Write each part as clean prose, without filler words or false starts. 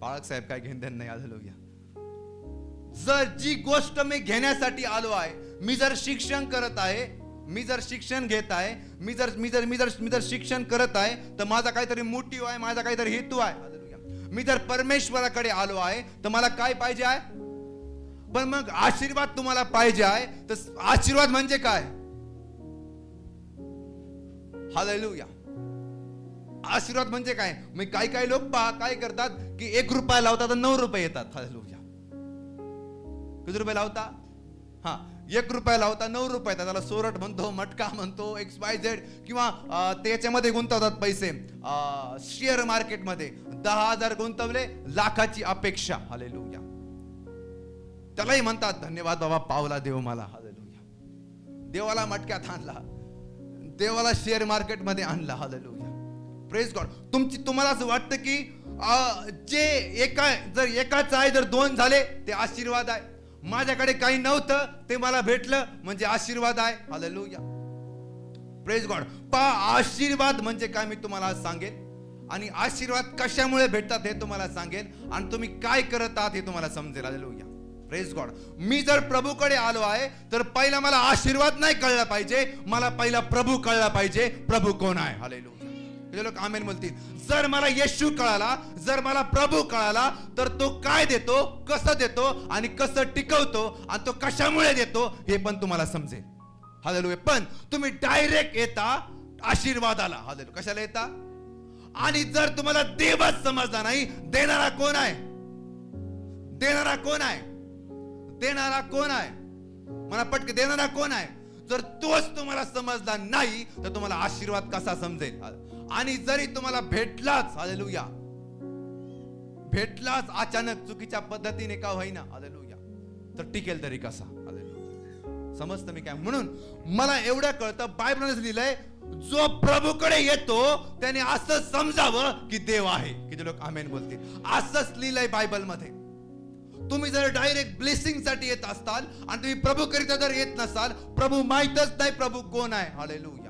बाळक साहेब काय घेणं नाही. हालेलुया. जर जी गोष्ट मी घेण्यासाठी आलो आहे, मी जर शिक्षण करत आहे, मी जर शिक्षण घेत आहे, मी जर शिक्षण करत आहे, तर माझा काहीतरी मोटिव्ह आहे, माझा काहीतरी हेतू आहे. हालेलुया. मी जर परमेश्वराकडे आलो आहे तर मला काय पाहिजे आहे? पण मग आशीर्वाद तुम्हाला पाहिजे आहे, तर आशीर्वाद म्हणजे काय? हालेलुया. आशीर्वाद म्हणजे काय? मी काही लोक काय करतात की 1 रुपया लावतात तर 9 रुपये येतात. हालेलुया. किती रुपये लावता? 1 रुपया लावता 9 रुपये येतात. त्याला सोरट म्हणतो, मटका म्हणतो, XYZ, किंवा त्याच्यामध्ये गुंतवतात पैसे. शेअर मार्केटमध्ये 10,000 गुंतवले, लाखाची अपेक्षा. हालेलुया. त्यालाही म्हणतात धन्यवाद बाबा, पावला देव मला. हालेलुया. देवाला मटक्यात आणला, देवाला शेअर मार्केटमध्ये आणला. हालेलुया. Praise God. तुम्हाला असं वाटतं की जर एकाच आहे, जर 2 झाले ते आशीर्वाद आहे. माझ्याकडे काही नव्हतं ते मला भेटलं म्हणजे आशीर्वाद आहे. हालेलुया. Praise God. आशीर्वाद म्हणजे काय मी तुम्हाला सांगेन, आणि आशीर्वाद कशामुळे भेटतात हे तुम्हाला सांगेन, आणि तुम्ही काय करत आहात हे तुम्हाला समजेल. हालेलुया. Praise God. मी जर प्रभूकडे आलो आहे तर पहिला मला आशीर्वाद नाही कळला पाहिजे, मला पहिला प्रभू कळला पाहिजे. प्रभू कोण आहे? हालेलुया. हे लोक आमेन बोलतील. जर मला येशू कळाला, जर मला प्रभू कळाला, तर तो काय देतो, कसं देतो आणि कसं टिकवतो, आणि तो कशामुळे देतो हे पण तुम्हाला समजेल. हालेलुया. पण तुम्ही डायरेक्ट येता आशीर्वादाला. हालेलुया. कशाला येता? आणि जर तुम्हाला देवच समजला नाही, देणारा कोण आहे? देणारा कोण आहे? देणारा कोण आहे? मला पटके देणारा कोण आहे? जर तोच तुम्हाला समजला नाही तर तुम्हाला आशीर्वाद कसा समजेल? आणि जरी तुम्हाला भेटलाच, हालेलुया, भेटलाच अचानक चुकीच्या पद्धतीने का होईना, हालेलुया, तर टिकेल तरी कसा? हालेलुया. समजतं मी काय? म्हणून मला एवढं कळतं, बायबलमध्ये लिहिलंय, जो प्रभूकडे येतो त्याने असं समजावं की देव आहे. किती लोक आमेन बोलतील? असंच लिहिलंय बायबलमध्ये. तुम्ही जर डायरेक्ट ब्लेसिंग साठी येत असताल आणि तुम्ही प्रभू करिता जर येत नसाल, प्रभू माहितच नाही प्रभू कोण आहे. हालेलुया.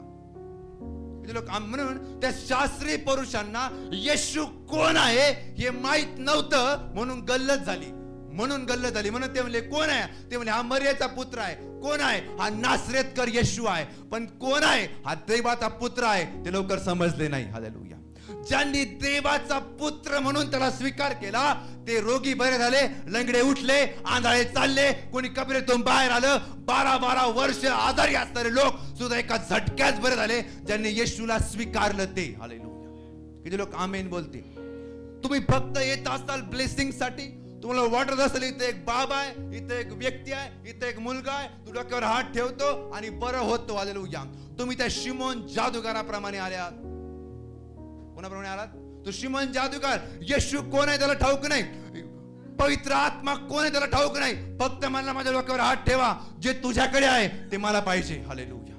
लोक म्हणून त्या शास्त्रीय पुरुषांना येशू कोण आहे हे माहित नव्हतं, म्हणून गल्लत झाली. म्हणून ते म्हणले कोण आहे? ते म्हणले हा मरियाचा पुत्र आहे. कोण आहे? हा नासरेतकर येशू आहे. पण कोण आहे? हा देवाचा पुत्र आहे. ते लवकर समजले नाही. हालेलुया. ज्यांनी देवाचा पुत्र म्हणून त्याला स्वीकार केला ते रोगी बरे झाले, लंगडे उठले, आंधळे चालले, कोणी कबरेतून बाहेर आलं. 12 वर्ष आजारी असणारे लोक सुद्धा एका झटक्यात बरे झाले ज्यांनी येशूला स्वीकारलं ते. हालेलुया. किती लोक आमेन बोलते? तुम्ही फक्त येत असाल ब्लेसिंग साठी. तुम्हाला वाटत असेल इथे एक बाबा आहे, इथे एक व्यक्ती आहे, इथे एक मुलगा आहे, तू डोक्यावर हात ठेवतो आणि बरं होतो. हालेलुया. तुम्ही त्या शिमोन जादूगाराप्रमाणे आल्यात. कोणाप्रमाणे आलात? तो शिमोन जादूगार. येशू कोण आहे त्याला ठाऊक नाही, पवित्र आत्मा कोण आहे त्याला ठाऊक नाही. फक्त मला माझ्या डोक्यावर हात ठेवा, जे तुझ्याकडे आहे ते मला पाहिजे. हालेलुया.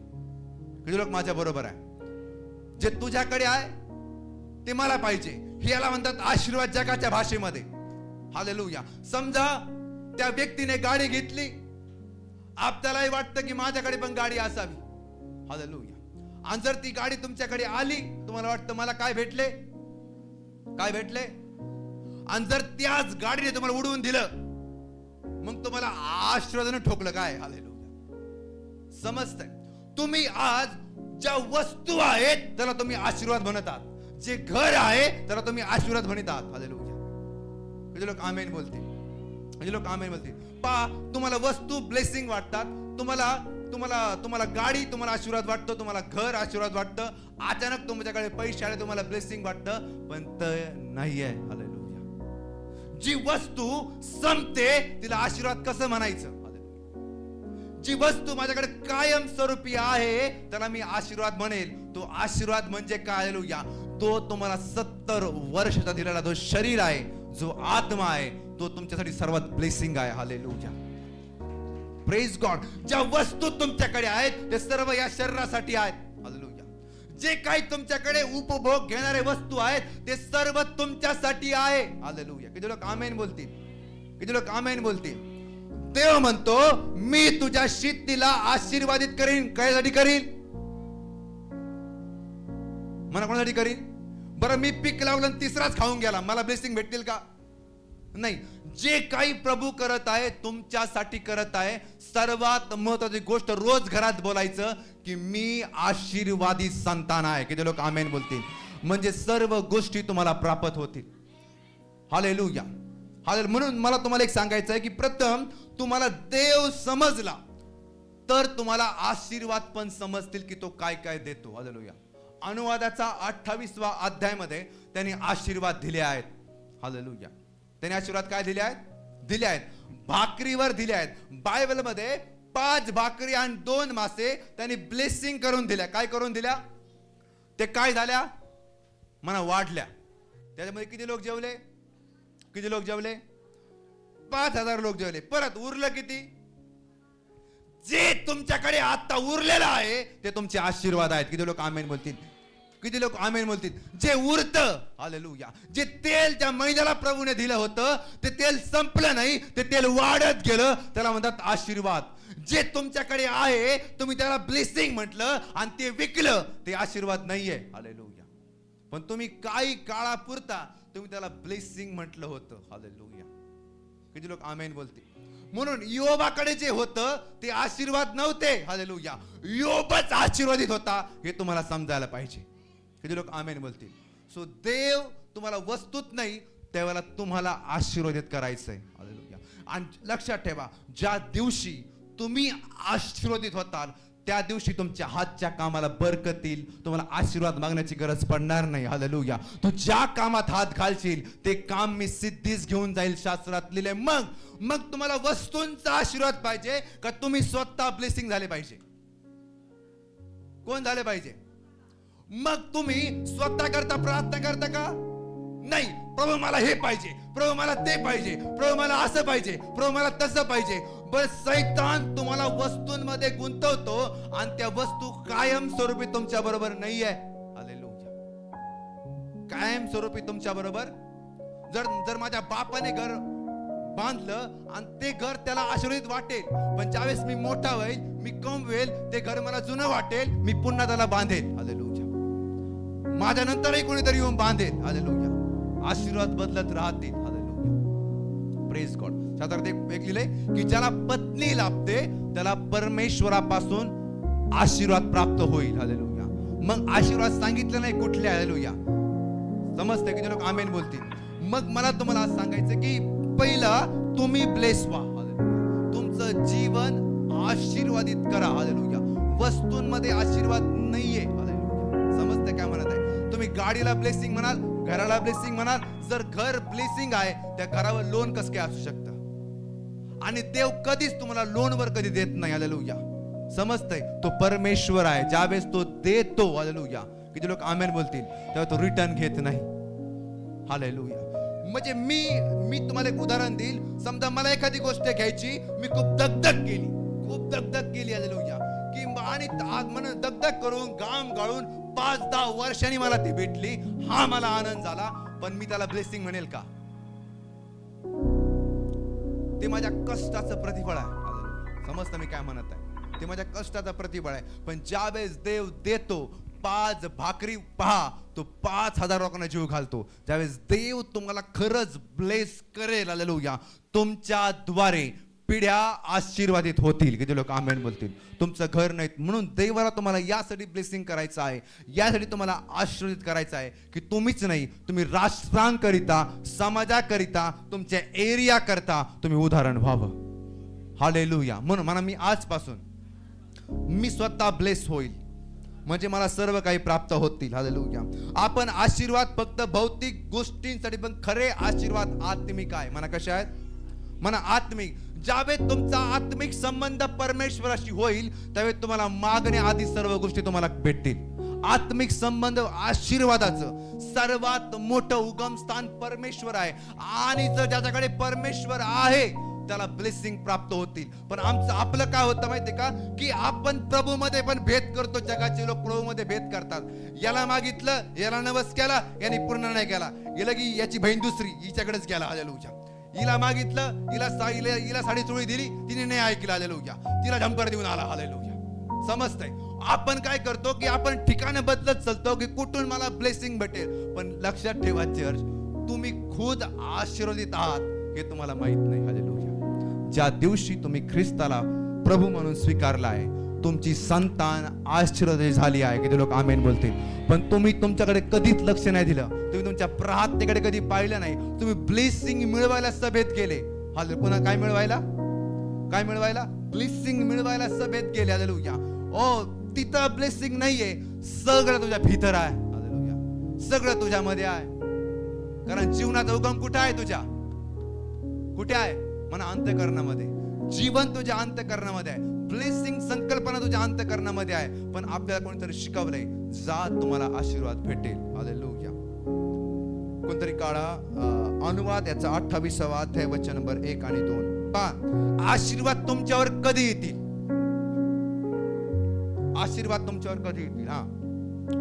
किती लोक माझ्या बरोबर आहे? जे तुझ्याकडे आहे ते मला पाहिजे. हे याला म्हणतात आशीर्वाद जगाच्या भाषेमध्ये. हालेलुया. समजा त्या व्यक्तीने गाडी घेतली, आपल्यालाही वाटतं की माझ्याकडे पण गाडी असावी. हालेलुया. आणि जर ती गाडी तुमच्याकडे आली, तुम्हाला वाटतं मला काय भेटले, काय भेटले, आणि जर त्याच गाडीने तुम्हाला उडवून दिलं, मग तुम्हाला आशीर्वादाने ठोकलं काय? हालेलुया. समजतंय? तुम्ही आज ज्या वस्तू आहेत त्याला तुम्ही आशीर्वाद म्हणत आहात, जे घर आहे त्याला तुम्ही आशीर्वाद म्हणत आहात. हालेलुया. म्हणजे लोक आमेन बोलतील. म्हणजे लोक आमेन बोलतील. पहा, तुम्हाला वस्तू ब्लेसिंग वाटतात, तुम्हाला गाडी तुम्हाला आशीर्वाद वाटतो, तुम्हाला घर आशीर्वाद वाटतं, अचानक तुमच्याकडे पैसे आले तुम्हाला ब्लेसिंग वाटतं, पण ते नाहीये. हालेलुया. जी वस्तू संपते तिला आशीर्वाद कसं म्हणायचं? जी वस्तू माझ्याकडे कायम स्वरूपी आहे त्याला मी आशीर्वाद म्हणेल. तो आशीर्वाद म्हणजे काय? हालेलुया. तो तुम्हाला 70 वर्षाचा दिलेला जो शरीर आहे, जो आत्मा आहे, तो तुमच्यासाठी सर्वात ब्लेसिंग आहे. हालेलुया. Praise God. ज्या वस्तू तुमच्याकडे आहेत ते सर्व या शरीरासाठी आहेत. हालेलुया. जे काही तुमच्याकडे उपभोग घेणारे वस्तू आहेत ते सर्व तुमच्यासाठी आहे. हालेलुया. किती लोक आमेन बोलतील? किती लोक आमेन बोलतील? देव म्हणतो मी तुझ्या शेतीला आशीर्वादित करीन. कायसाठी करीन? मला कोणासाठी करीन? बरं, मी पीक लावलं आणि तिसराच खाऊन गेला, मला ब्लेसिंग भेटतील का? नाही, जे काही प्रभू करत आहे तुमच्यासाठी करत आहे. सर्वात महत्वाची गोष्ट रोज घरात बोलायचं की मी आशीर्वादी संतान आहे. किती लोक आमेन बोलतील? म्हणजे सर्व गोष्टी तुम्हाला प्राप्त होतील. हालेलुया. म्हणून मला तुम्हाला एक सांगायचं आहे की प्रथम तुम्हाला देव समजला तर तुम्हाला आशीर्वाद पण समजतील की तो काय काय देतो. हालेलुया. अनुवादाचा 28वा अध्यायामध्ये त्यांनी आशीर्वाद दिले आहेत. हालेलुया. त्यांनी आशीर्वाद काय दिले आहेत? दिले आहेत. भाकरीवर दिले आहेत. बायबल मध्ये 5 भाकरी आणि 2 मासे त्यांनी ब्लेसिंग करून दिल्या. काय करून दिल्या? ते काय झाल्या? म्हणा वाढल्या. त्याच्यामध्ये किती लोक जेवले? किती लोक जेवले? 5000 लोक जेवले. परत उरलं किती? जे तुमच्याकडे आता उरलेलं आहे ते तुमचे आशीर्वाद आहेत. किती लोक आमेन बोलतील? किती लोक आमेन बोलतील? जे उरतं, हालेलुया, जे तेल त्या महिन्याला प्रभूने दिलं होतं ते तेल संपलं नाही, ते तेल वाढत गेलं, त्याला म्हणतात आशीर्वाद. जे तुमच्याकडे आहे तुम्ही त्याला ब्लेसिंग म्हटलं आणि ते विकलं, ते आशीर्वाद नाहीये. हालेलुया. पण तुम्ही काही काळापुरता तुम्ही त्याला ब्लेसिंग म्हटलं होतं. हालेलुया. किती लोक आमेन बोलतील? म्हणून योबाकडे जे होतं ते आशीर्वाद नव्हते. हालेलुया. योबच आशीर्वादित होता हे तुम्हाला समजायला पाहिजे. किती लोक आमेन बोलतील? सो देव तुम्हाला वस्तूत नाही त्यावेळेला तुम्हाला आशीर्वादित करायचंय. हालेलुया. आणि लक्षात ठेवा, ज्या दिवशी तुम्ही आशीर्वादित होताल त्या दिवशी तुमच्या हातच्या कामाला बरकत येईल. तुम्हाला आशीर्वाद मागण्याची गरज पडणार नाही. हालेलुया. तू ज्या कामात हात घालशील ते काम मी सिद्धीस घेऊन जाईल, शास्त्रात लिहिले. मग तुम्हाला वस्तूंचा आशीर्वाद पाहिजे का तुम्ही स्वतः ब्लेसिंग झाले पाहिजे? कोण झाले पाहिजे? मग तुम्ही स्वतः करता प्रार्थना करता का? नाही, प्रभू मला हे पाहिजे, प्रभू मला ते पाहिजे, प्रभू मला असं पाहिजे, प्रभू मला तसं पाहिजे. बस सैतान तुम्हाला वस्तूंमध्ये गुंतवतो आणि त्या वस्तू कायम स्वरूपी तुमच्या बरोबर नाहीये. हालेलुया. कायम स्वरूपी तुमच्या बरोबर. जर माझ्या बापाने घर बांधलं आणि ते घर त्याला आशीर्वादित वाटेल, पण ज्यावेळेस मी मोठा होईल, मी कमवेल, ते घर मला जुनं वाटेल, मी पुन्हा त्याला बांधेल. हालेलुया. माझ्या नंतरही कोणीतरी येऊन बांधेल. हालेलुया. आशीर्वाद बदलत राहतील. हालेलुया. Praise God. शास्त्रात एक लिहिलंय की ज्याला पत्नी लाभते त्याला परमेश्वरापासून आशीर्वाद प्राप्त होईल. हालेलुया. मग आशीर्वाद सांगितलं नाही कुठले. हालेलुया. समजतंय? किती लोक आमेन बोलतील? मग मला तुम्हाला आज सांगायचं की पहिलं तुम्ही ब्लेस व्हा. हालेलुया. तुमचं जीवन आशीर्वादित करा. हालेलुया. वस्तूंमध्ये आशीर्वाद नाहीये. हालेलुया. समजतंय काय म्हणत आहे? तुम्ही गाडीला ब्लेसिंग म्हणाल, घराला ब्लेसिंग म्हणाल. जर घर ब्लेसिंग आहे त्या घरावर लोन कसं काय असू शकतं? आणि देव कधीच तुम्हाला लोनवर कधी देत नाही. हालेलुया. समजतंय? तो परमेश्वर आहे. ज्यावेळेस तो देतो, हालेलुया, किती लोक आमेन बोलतील, तेव्हा तो रिटर्न घेत नाही. हालेलुया. म्हणजे मी तुम्हाला एक उदाहरण देईल. समजा मला एखादी गोष्ट घ्यायची, मी खूप दगदग केली. हालेलुया. की आणि म्हणून दगदग करून घाम गाळून 5-10 वर्षांनी मला ती भेटली. हा मला आनंद झाला. पण मी त्याला ब्लेसिंग म्हणेल का? ते माझ्या कष्टाचं प्रतिफळ आहे. समजतं मी काय म्हणत आहे? ते माझ्या कष्टाचं प्रतिफळ आहे. पण ज्यावेळेस देव देतो, 5 भाकरी पहा, तो 5000 लोकांना जीव घालतो. ज्यावेळेस देव तुम्हाला खरंच ब्लेस करेल, हालेलुया, तुमच्या द्वारे पिढ्या आशीर्वादित होतील. किती लोक आमेन बोलतील? तुमचं घर नाही. म्हणून देवाला तुम्हाला यासाठी ब्लेसिंग करायचं आहे, यासाठी तुम्हाला आशीर्वादित करायचं आहे की तुम्हीच नाही, तुम्ही राष्ट्रांकरिता, समाजाकरिता, तुमच्या एरिया करता तुम्ही उदाहरण व्हावं. हालेलुया. म्हणून म्हणा मी आजपासून मी स्वतः ब्लेस होईल, म्हणजे मला सर्व काही प्राप्त होतील. हालेलुया. आपण आशीर्वाद फक्त भौतिक गोष्टींसाठी, पण खरे आशीर्वाद आत्मिक आहे. म्हणा कशा आहेत? म्हणा आत्मिक. ज्यावेळेस तुमचा आत्मिक संबंध परमेश्वराशी होईल त्यावेळेस तुम्हाला मागण्याआधी सर्व गोष्टी तुम्हाला भेटतील. आत्मिक संबंध आशीर्वादाचं सर्वात मोठं उगमस्थान परमेश्वर आहे. आणि जर ज्याच्याकडे परमेश्वर आहे त्याला ब्लेसिंग प्राप्त होतील. पण आपलं काय होतं माहितीये का, की आपण प्रभूमध्ये पण भेद करतो. जगाचे लोक प्रभूमध्ये भेद करतात. याला मागितलं, याला नवस केला, याने पूर्ण नाही केला, गेलं की याची बहीण दुसरी हिच्याकडेच गेला. हालेलुया. हिला मागितलं, हिला साडी चोळी दिली, तिने नाही ऐकलं. हालेलुया. तिला ढंपर देऊन आला. हालेलुया. समजतंय? आपण काय करतो की आपण ठिकाण बदलत चालतो की कुठून मला ब्लेसिंग भेटेल. पण लक्षात ठेवा चर्च, तुम्ही खुद आशीर्वादित आहात हे तुम्हाला माहित नाही. हालेलुया. ज्या दिवशी तुम्ही ख्रिस्ताला प्रभू म्हणून स्वीकारला आहे, तुमची संतान आशीर्वादित झाली आहे. किती लोक आमेन बोलतील. पण तुम्ही तुमच्याकडे कधीच लक्ष नाही दिलं, तुम्ही तुमच्या प्रार्थनेकडे कधी पाहिलं नाही. तुम्ही ब्लेसिंग मिळवायला सभेत गेले. हालेलुया. पुन्हा काय मिळवायला? काय मिळवायला? ब्लेसिंग मिळवायला सभेत गेले. हालेलुया. ओ, तिथं ब्लेसिंग नाहीये, सगळं तुझ्या भीतर आहे. हालेलुया. सगळं तुझ्यामध्ये आहे. कारण जीवनाचा उगम कुठे आहे? तुझ्या कुठे आहे? म्हणा अंतःकरणामध्ये. जीवन तुझ्या अंतःकरणामध्ये आहे. ब्लेसिंग संकल्पना तुझ्या अंतःकरणामध्ये आहे. पण आपल्याला कोणतरी शिकवलंय, जा तुम्हाला आशीर्वाद भेटेल. हालेलुया. कोणतरी काळा अनुवाद याचा 28वा अध्याय वचन नंबर 1 आणि 2. आशीर्वाद तुमच्यावर कधी येतील? आशीर्वाद तुमच्यावर कधी येतील? हा,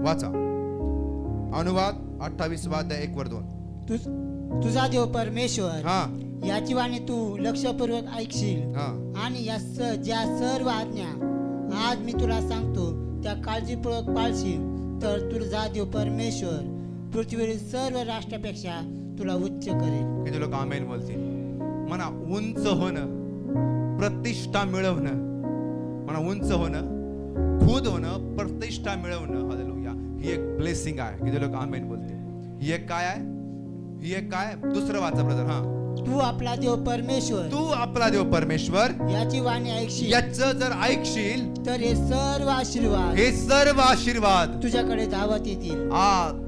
वाचा. अनुवाद 28वा अध्याय 1 वर 2. तुझा देव परमेश्वर हा, याची वाणी तू लक्षपूर्वक ऐकशील हा. आणि ज्या सर्व आज्ञा आज मी तुला सांगतो त्या काळजीपूर्वक पाळशील, तर तुझा देव परमेश्वर पृथ्वीवरील सर्व राष्ट्रापेक्षा तुला उच्च करेल. किती लोक आमेन बोलतील? म्हणा उंच होणं, प्रतिष्ठा मिळवणं. म्हणा उंच होणं, खुद होणं, प्रतिष्ठा मिळवणं. हालेलुया. ही एक ब्लेसिंग आहे. किती लोक आमेन बोलतील? ही एक काय आहे? ही एक काय? दुसरं वाचा ब्रदर. हा, तू आपला देव परमेश्वर, तू आपला देव परमेश्वर याची वाणी ऐकशील, याचं जर ऐकशील, तर हे सर्व आशीर्वाद, हे सर्व आशीर्वाद तुझ्याकडे धावत येतील.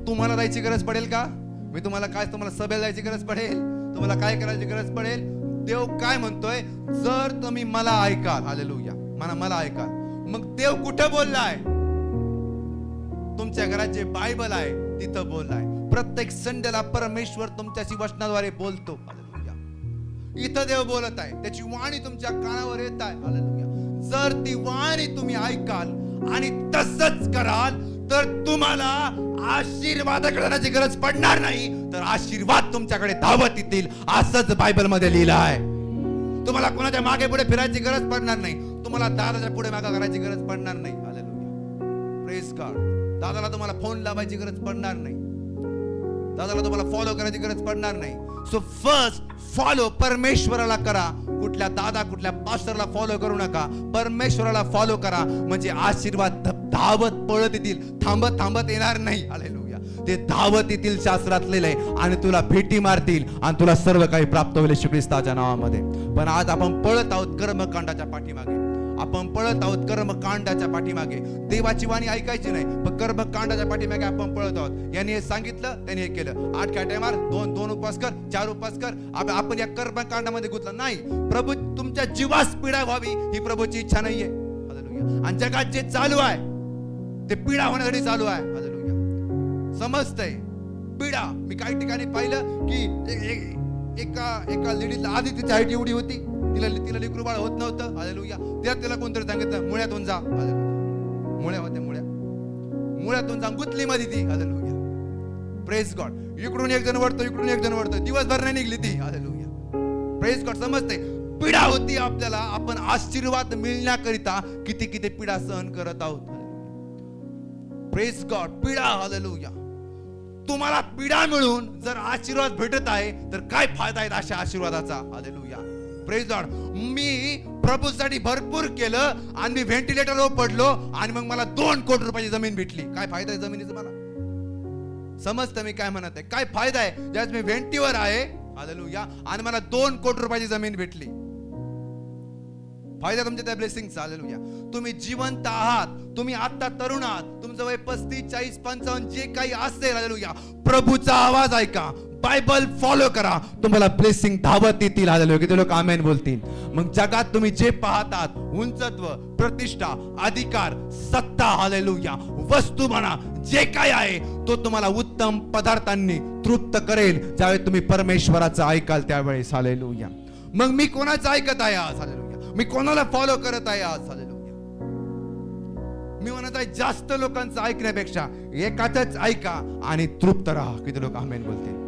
तुम्हाला जायची गरज पडेल का? मी तुम्हाला सभेला जायची गरज पडेल? तुम्हाला काय करायची गरज पडेल? देव काय म्हणतोय? जर तुम्ही मला ऐकाल. हालेलुया. मला ऐकाल. मग देव कुठं बोललाय? तुमच्या घरात जे बायबल आहे तिथं बोललाय. प्रत्येक संडेला परमेश्वर तुमच्याशी वचनाद्वारे बोलतो. हालेलुया. इथं देव बोलत आहे, त्याची वाणी तुमच्या कानावर येत आहे. हालेलुया. जर ती वाणी तुम्ही ऐकाल आणि तसंच कराल, तर तुम्हाला आशीर्वादाकडे जाण्याची गरज पडणार नाही, तर आशीर्वाद तुमच्याकडे धावत येतील. असंच बायबल मध्ये लिहिलं आहे. तुम्हाला कोणाच्या मागे पुढे फिरायची गरज पडणार नाही. तुम्हाला दादाच्या पुढे मागे करायची गरज पडणार नाही. हालेलुया. Praise God. दादाला तुम्हाला फोन लावायची गरज पडणार नाही. दादाला तुम्हाला फॉलो करायची गरज पडणार नाही. सो फर्स्ट फॉलो परमेश्वराला करा. कुठल्या दादा, कुठल्या पास्टरला फॉलो करू नका. परमेश्वराला फॉलो करा. म्हणजे आशीर्वाद धावत पळत येतील. थांबत येणार नाही. हालेलुया. ते धावत येतील शास्त्रातले आणि तुला भेटी मारतील आणि तुला सर्व काही प्राप्त होईल येशू ख्रिस्ताच्या नावामध्ये. पण आज आपण पळत आहोत कर्मकांडाच्या पाठीमागे. आपण पळत आहोत कर्मकांडाच्या पाठीमागे. देवाची वाणी ऐकायची नाही, पण कर्मकांडाच्या पाठीमागे आपण पळत आहोत. यांनी हे सांगितलं, त्यांनी हे केलं. 8 काटे मार, 2 उपवास कर, 4 उपवास कर. आपण या कर्मकांडामध्ये गुंतलो नाही. प्रभू तुमच्या जीवास पीडा व्हावी ही प्रभूची इच्छा नाहीये. हालेलुया. आणि जगात जे चालू आहे ते पीडा होण्यासाठी चालू आहे. हालेलुया. समजतंय? पीडा. मी काही ठिकाणी पाहिलं की एका लेडीजला आधी तिची हाईट एवढी होती, तिला लेकरू बाळ होत नव्हतं. हालेलुया. तिला कोणतरी सांगितलं मुळ्यातून जा. हालेलुया. मुळ्या होत्या, मुळ्यातून जा, गुतली मध्ये ती. हालेलुया. Praise God. इकडून एक जण वरतो, इकडून एक जण वरतो, दिवसभर नाही निघली ती. हालेलुया. Praise God. समजते? पीडा होती आपल्याला. आपण आशीर्वाद मिळण्याकरिता किती किती पीडा सहन करत आहोत. Praise God. पीडा. हालेलुया. तुम्हाला पीडा मिळून जर आशीर्वाद भेटत आहे, तर काय फायदा आहे अशा आशीर्वादाचा? हालेलुया. Praise God. मी प्रभूसाठी भरपूर केलं आणि मी व्हेंटिलेटरवर पडलो आणि मग मला 2 कोटी रुपयाची जमीन भेटली. काय फायदा आहे जमिनीचा? मला समजतं मी काय म्हणत आहे? काय फायदा आहे ज्यात मी व्हेंटीवर आहे, हालेलुया, आणि मला 2 कोटी रुपयाची जमीन भेटली? फायदा तुमच्या त्या ब्लेसिंगचा. हालेलुया. तुम्ही जिवंत आहात. तुम्ही आता तरुण आहात. तुमचं वय 35, 40, 55 जे काही असेल, हालेलुया, प्रभूचा आवाज ऐका, बायबल फॉलो करा, तुम्हाला ब्लेसिंग धावत येतील. हालेलुया. किती लोक आमेन बोलतील? मग जगात तुम्ही जे पाहतात, उंचत्व, प्रतिष्ठा, अधिकार, सत्ता, हालेलुया, वस्तू म्हणा, जे काय आहे तो तुम्हाला उत्तम पदार्थांनी तृप्त करेल ज्यावेळी तुम्ही परमेश्वराचं ऐकाल त्यावेळेस. हालेलुया. मग मी कोणाचं ऐकत आहे आज? हालेलुया. मी कोणाला फॉलो करत आहे आज? हालेलुया. मी म्हणत आहे जास्त लोकांचं ऐकण्यापेक्षा एकाच ऐका आणि तृप्त राहा. किती लोक आमेन बोलतील?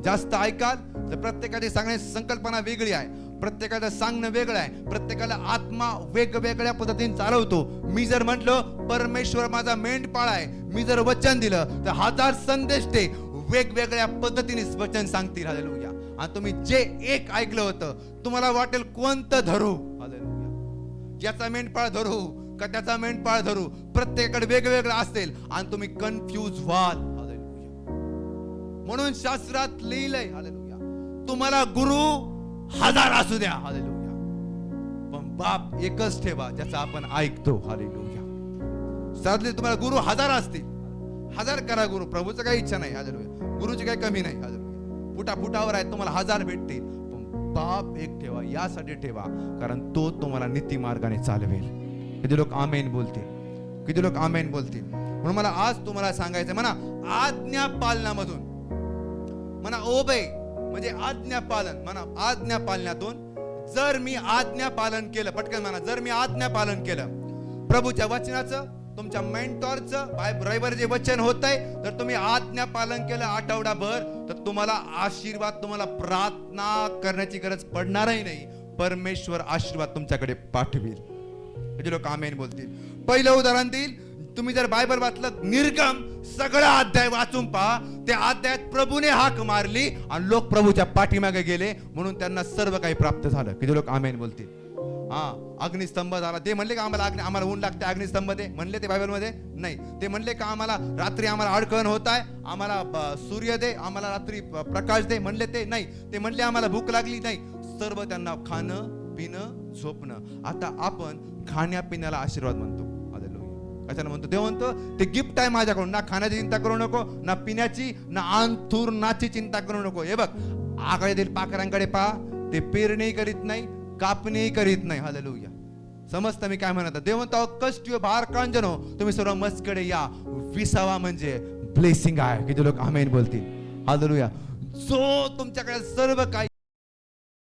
जास्त ऐकाल तर प्रत्येकाची सांगण्याची संकल्पना वेगळी आहे, प्रत्येकाचं सांगणं वेगळं आहे, प्रत्येकाला आत्मा वेगवेगळ्या पद्धतीने चालवतो. मी जर म्हटलं परमेश्वर माझा मेंढपाळ आहे, मी जर वचन दिलं तर 1000 संदेश ते वेगवेगळ्या पद्धतीने वचन सांगतील. हालेलुया. आणि तुम्ही जे एक ऐकलं होतं तुम्हाला वाटेल कोणतं धरू. हालेलुया. याचा मेंढपाळ धरू का त्याचा मेंढपाळ धरू, प्रत्येकाकडे वेगवेगळं असेल आणि तुम्ही कन्फ्यूज व्हाल. हालेलुया. म्हणून शास्त्रात लिहिलंय, हालेलुया, तुम्हाला गुरु 1000 असू द्या. हालेलुया. पण बाप एकच ठेवा ज्याचा आपण ऐकतो. हालेलुया. साधले तुम्हाला गुरु 1000 असतील, 1000 करा गुरु. प्रभूचं काही इच्छा नाही. हालेलुया. गुरुची काही कमी नाही. हालेलुया. फुटाफुटावर आहे, तुम्हाला 1000 भेटतील, पण बाप एक ठेवा. यासाठी ठेवा कारण तो तुम्हाला नीती मार्गाने चालवेल. किती लोक आमेन बोलतील, किती लोक आमेन बोलतील. म्हणून मला आज तुम्हाला सांगायचं म्हणा आज्ञा पालनामधून, म्हणा ओबे म्हणजे आज्ञा पालन, म्हणा आज्ञा पालनातून जर मी आज्ञा पालन केलं, पटकन म्हणा, जर मी आज्ञा पालन केलं प्रभूच्या वचनाचं, तुमच्या मेंटॉरचं रविवारी जे वचन होत आहे, तर तुम्ही आज्ञा पालन केलं आठवडाभर, तर तुम्हाला आशीर्वाद, तुम्हाला प्रार्थना करण्याची गरज पडणारही नाही. परमेश्वर आशीर्वाद तुमच्याकडे पाठवेल. म्हणजे लोक आमेन बोलतील. पहिलं उदाहरण देईल. तुम्ही जर बायबल वाचलं, निर्गम सगळा अध्याय वाचून पहा. त्या अध्यायात प्रभूने हाक मारली आणि लोक प्रभूच्या पाठीमागे गेले, म्हणून त्यांना सर्व काही प्राप्त झालं. किती लोक आमेन बोलतील. अग्निस्तंभ झाला. ते म्हणले का आम्हाला ऊन लागते, अग्निस्तंभ दे म्हणले ते बायबलमध्ये नाही. ते म्हणले का आम्हाला रात्री आम्हाला अडकण होत आहे, आम्हाला सूर्य दे, आम्हाला रात्री प्रकाश दे म्हणले ते नाही. ते म्हणले आम्हाला भूक लागली नाही. सर्व त्यांना खाणं पिणं झोपणं. आता आपण खाण्यापिण्याला आशीर्वाद म्हणतो. कशाला म्हणतो? देव म्हणतो ते गिफ्ट आहे माझ्याकडून. ना खाण्याची चिंता करू नको, ना पिण्याची, ना अंथुरणाची चिंता करू नको. हे बघ, आकाशातील पाखरांकडे पहा, ते पेरणी करीत नाही, कापणी करीत नाही. हालेलुया. समजतं मी काय म्हणत? देव म्हणतो कष्ट भार कांजनो, तुम्ही सर्व मजकडे या. विसावा म्हणजे ब्लेसिंग आहे. किती लोक आमेन बोलतील. हालेलुया. जो तुमच्याकडे सर्व काही